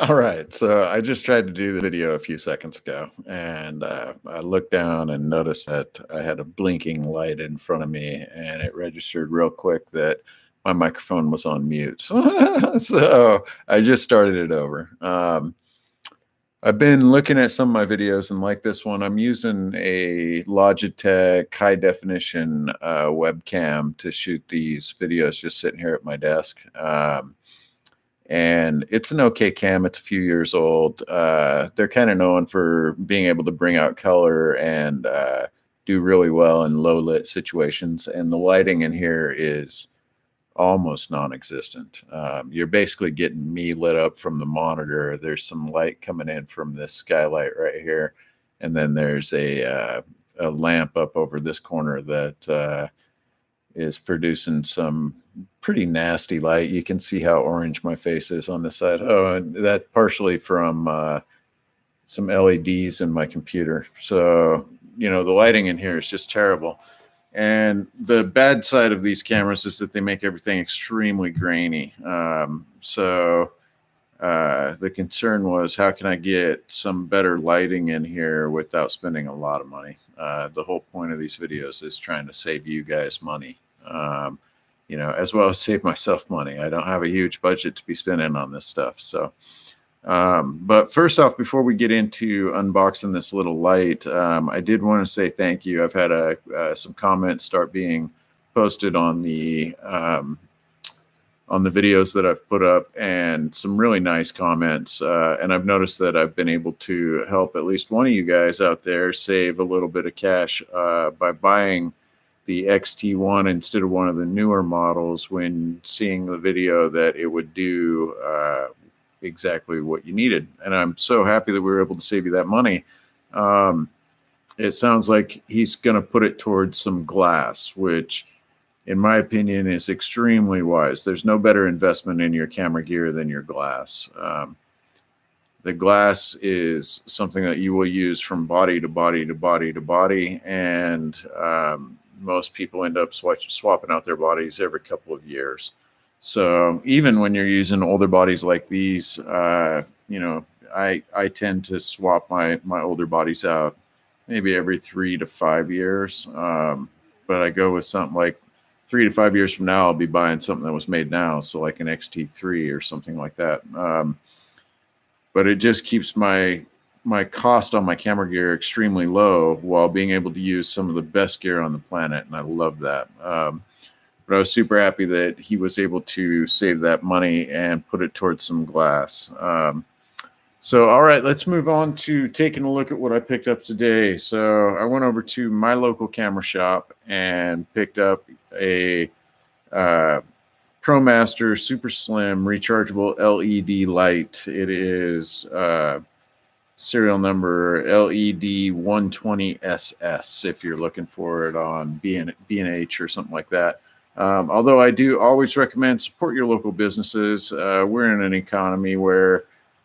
All right, so I just tried to do the video a few seconds ago, and I looked down and noticed that I had a blinking light in front of me, and it registered real quick that my microphone was on mute. So I just started it over. I've been looking at some of my videos, and like this one, I'm using a Logitech high definition webcam to shoot these videos just sitting here at my desk. And it's an okay cam. It's a few years old. They're kind of known for being able to bring out color and do really well in low lit situations. And the lighting in here is almost non-existent. You're basically getting me lit up from the monitor. There's some light coming in from this skylight right here, and then there's a lamp up over this corner that is producing some pretty nasty light. You can see how orange my face is on the side. Oh, and that partially from some LEDs in my computer. So, the lighting in here is just terrible. And the bad side of these cameras is that they make everything extremely grainy. So the concern was, how can I get some better lighting in here without spending a lot of money? The whole point of these videos is trying to save you guys money, as well as save myself money. I don't have a huge budget to be spending on this stuff. So, but first off, before we get into unboxing this little light, I did want to say thank you. I've had some comments start being posted on the videos that I've put up, and some really nice comments. And I've noticed that I've been able to help at least one of you guys out there save a little bit of cash by buying the XT1 instead of one of the newer models, when seeing the video that it would do exactly what you needed. And I'm so happy that we were able to save you that money. It sounds like he's going to put it towards some glass, which in my opinion is extremely wise. There's no better investment in your camera gear than your glass. The glass is something that you will use from body to body to body to body, and most people end up swapping out their bodies every couple of years. So even when you're using older bodies like these, I tend to swap my older bodies out maybe every 3 to 5 years. But I go with something like 3 to 5 years from now, I'll be buying something that was made now. So like an XT3 or something like that. But it just keeps my cost on my camera gear extremely low while being able to use some of the best gear on the planet. And I love that. But I was super happy that he was able to save that money and put it towards some glass. So, all right, let's move on to taking a look at what I picked up today. So I went over to my local camera shop and picked up a ProMaster Super Slim Rechargeable LED light. It is serial number LED 120SS if you're looking for it on B&H or something like that. Although I do always recommend support your local businesses. We're in an economy where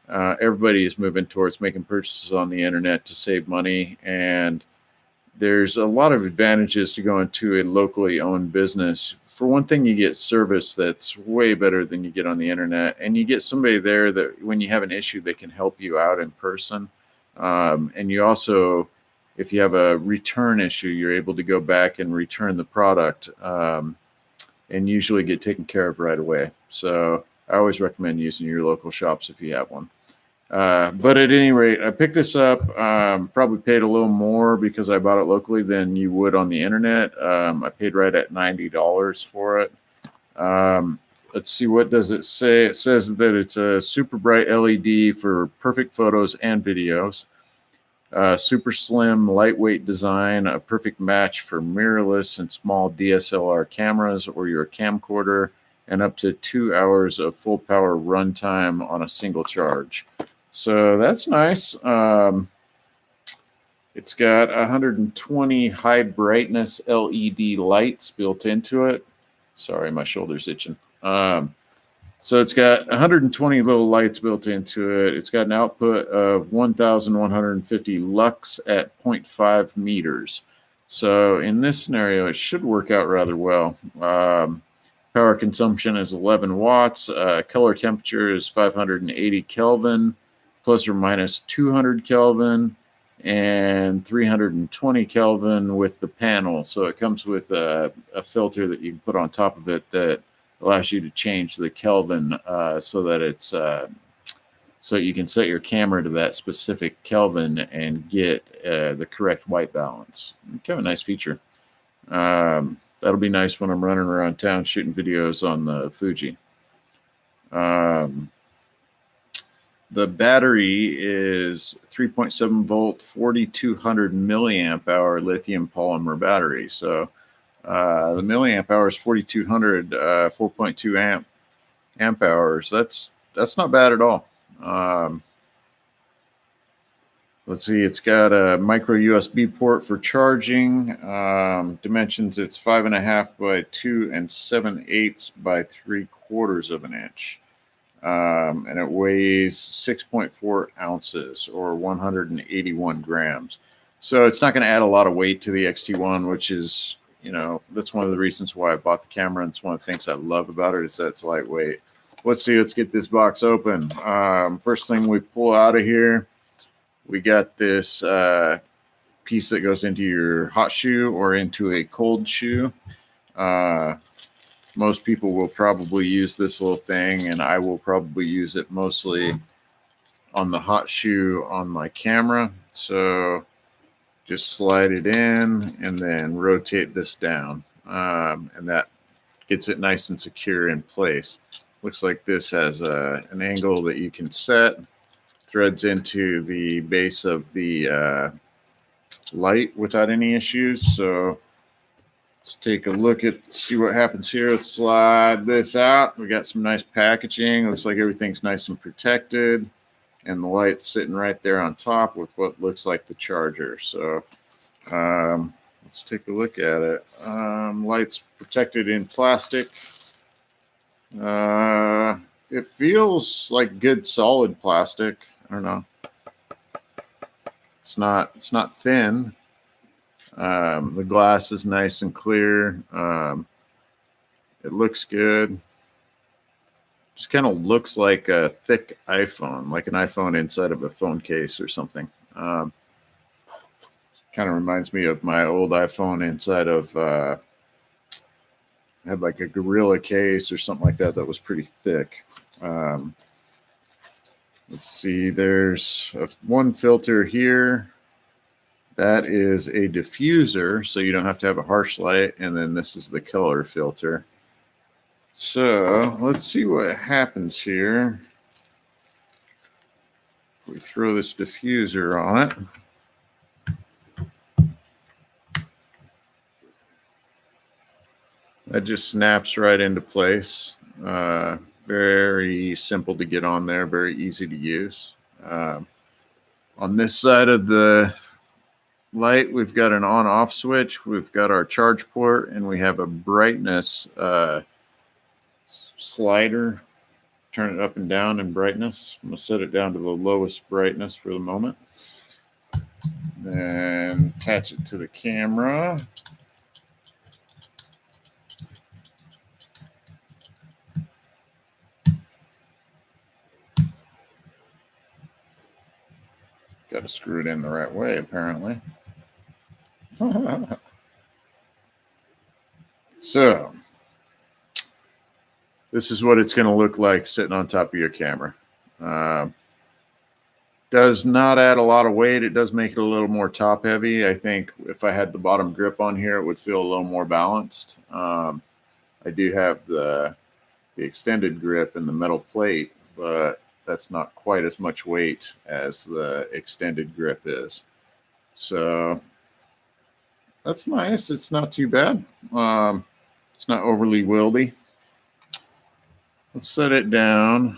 everybody is moving towards making purchases on the internet to save money, and there's a lot of advantages to going to a locally owned business. For one thing, you get service that's way better than you get on the internet, and you get somebody there that when you have an issue, they can help you out in person. And you also, if you have a return issue, you're able to go back and return the product and usually get taken care of right away. So I always recommend using your local shops if you have one. But at any rate, I picked this up, probably paid a little more because I bought it locally than you would on the internet. I paid right at $90 for it. Let's see, what does it say? It says that it's a super bright LED for perfect photos and videos. Super slim, lightweight design, a perfect match for mirrorless and small DSLR cameras or your camcorder, and up to 2 hours of full power runtime on a single charge. So that's nice. It's got 120 high brightness LED lights built into it. Sorry, my shoulder's itching. So it's got 120 little lights built into it. It's got an output of 1,150 lux at 0.5 meters. So in this scenario, it should work out rather well. Power consumption is 11 watts. Color temperature is 580 Kelvin, plus or minus 200 Kelvin, and 320 Kelvin with the panel. So it comes with a filter that you can put on top of it that allows you to change the Kelvin so that it's so you can set your camera to that specific Kelvin and get the correct white balance. Kind of a nice feature. That'll be nice when I'm running around town shooting videos on the Fuji. The battery is 3.7 volt, 4200 milliamp hour lithium polymer battery. So the milliamp hour is 4200, 4.2 amp hours. That's not bad at all. Let's see, it's got a micro USB port for charging. Dimensions, it's 5.5 by 2 7/8 by 3/4 of an inch. And it weighs 6.4 ounces or 181 grams. So it's not going to add a lot of weight to the X-T1, which is, you know, that's one of the reasons why I bought the camera. And it's one of the things I love about it is that it's lightweight. Let's see, let's get this box open. First thing we pull out of here, we got this piece that goes into your hot shoe or into a cold shoe. Most people will probably use this little thing, and I will probably use it mostly on the hot shoe on my camera. So just slide it in and then rotate this down, and that gets it nice and secure in place. Looks like this has an angle that you can set. Threads into the base of the light without any issues. So let's take a look at, see what happens here. Let's slide this out. We got some nice packaging. Looks like everything's nice and protected. And the light's sitting right there on top with what looks like the charger. So let's take a look at it. Light's protected in plastic. It feels like good solid plastic. I don't know. It's not thin. The glass is nice and clear. It looks good. Just kind of looks like a thick iPhone, like an iPhone inside of a phone case or something. Kind of reminds me of my old iPhone inside of had like a Gorilla case or something like that that was pretty thick. Let's see, there's one filter here. That is a diffuser, so you don't have to have a harsh light. And then this is the color filter. So let's see what happens here. If we throw this diffuser on it. That just snaps right into place. Very simple to get on there, very easy to use. On this side of the light, we've got an on-off switch, we've got our charge port, and we have a brightness slider. Turn it up and down in brightness. I'm going to set it down to the lowest brightness for the moment. Then attach it to the camera. Got to screw it in the right way, apparently. So, this is what it's going to look like sitting on top of your camera. Does not add a lot of weight. It does make it a little more top heavy. I think if I had the bottom grip on here, it would feel a little more balanced. I do have the extended grip and the metal plate, but that's not quite as much weight as the extended grip is. So that's nice. It's not too bad. It's not overly wieldy. Let's set it down.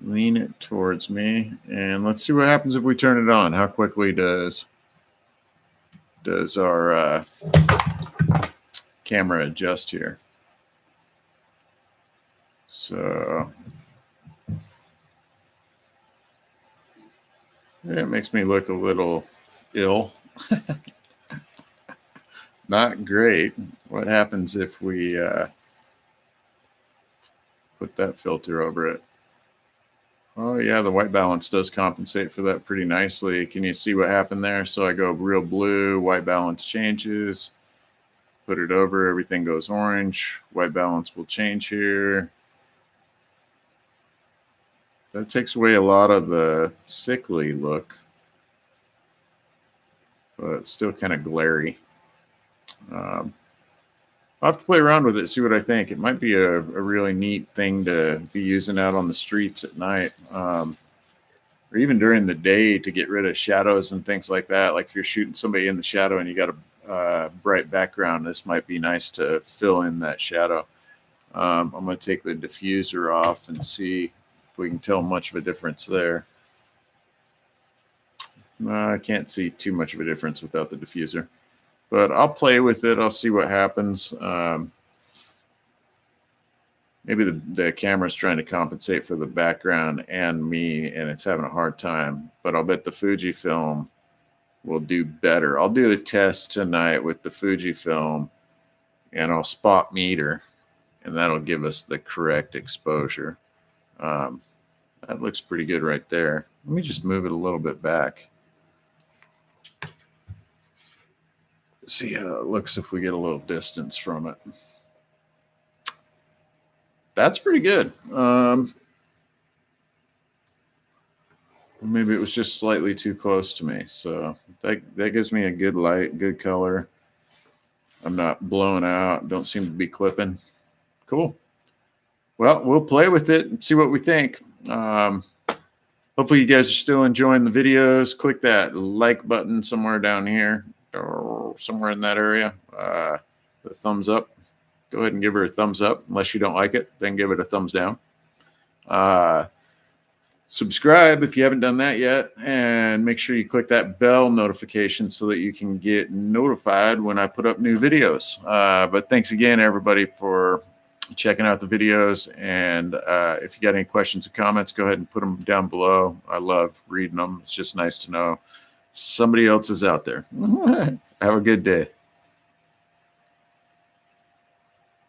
Lean it towards me. And let's see what happens if we turn it on. How quickly does our camera adjust here? So yeah, it makes me look a little ill. Not great. What happens if we put that filter over it? Oh yeah, the white balance does compensate for that pretty nicely. Can you see what happened there? So I go real blue, white balance changes, put it over, everything goes orange. White balance will change here. That takes away a lot of the sickly look, but it's still kind of glary. I'll have to play around with it, see what I think. It might be a really neat thing to be using out on the streets at night, or even during the day to get rid of shadows and things like that. Like if you're shooting somebody in the shadow and you got a bright background, this might be nice to fill in that shadow. I'm going to take the diffuser off and see if we can tell much of a difference there. I can't see too much of a difference without the diffuser, but I'll play with it. I'll see what happens. Maybe the camera's trying to compensate for the background and me, and it's having a hard time. But I'll bet the Fujifilm will do better. I'll do a test tonight with the Fujifilm, and I'll spot meter, and that'll give us the correct exposure. That looks pretty good right there. Let me just move it a little bit back. See how it looks if we get a little distance from it. That's pretty good. Maybe it was just slightly too close to me. So that gives me a good light, good color. I'm not blowing out. Don't seem to be clipping. Cool. Well, we'll play with it and see what we think. Hopefully you guys are still enjoying the videos. Click that like button somewhere down here or somewhere in that area. The thumbs up. Go ahead and give her a thumbs up. Unless you don't like it, then give it a thumbs down. Subscribe if you haven't done that yet, and make sure you click that bell notification so that you can get notified when I put up new videos. But thanks again, everybody, for checking out the videos. And if you got any questions or comments, go ahead and put them down below. I love reading them. It's just nice to know somebody else is out there. Have a good day.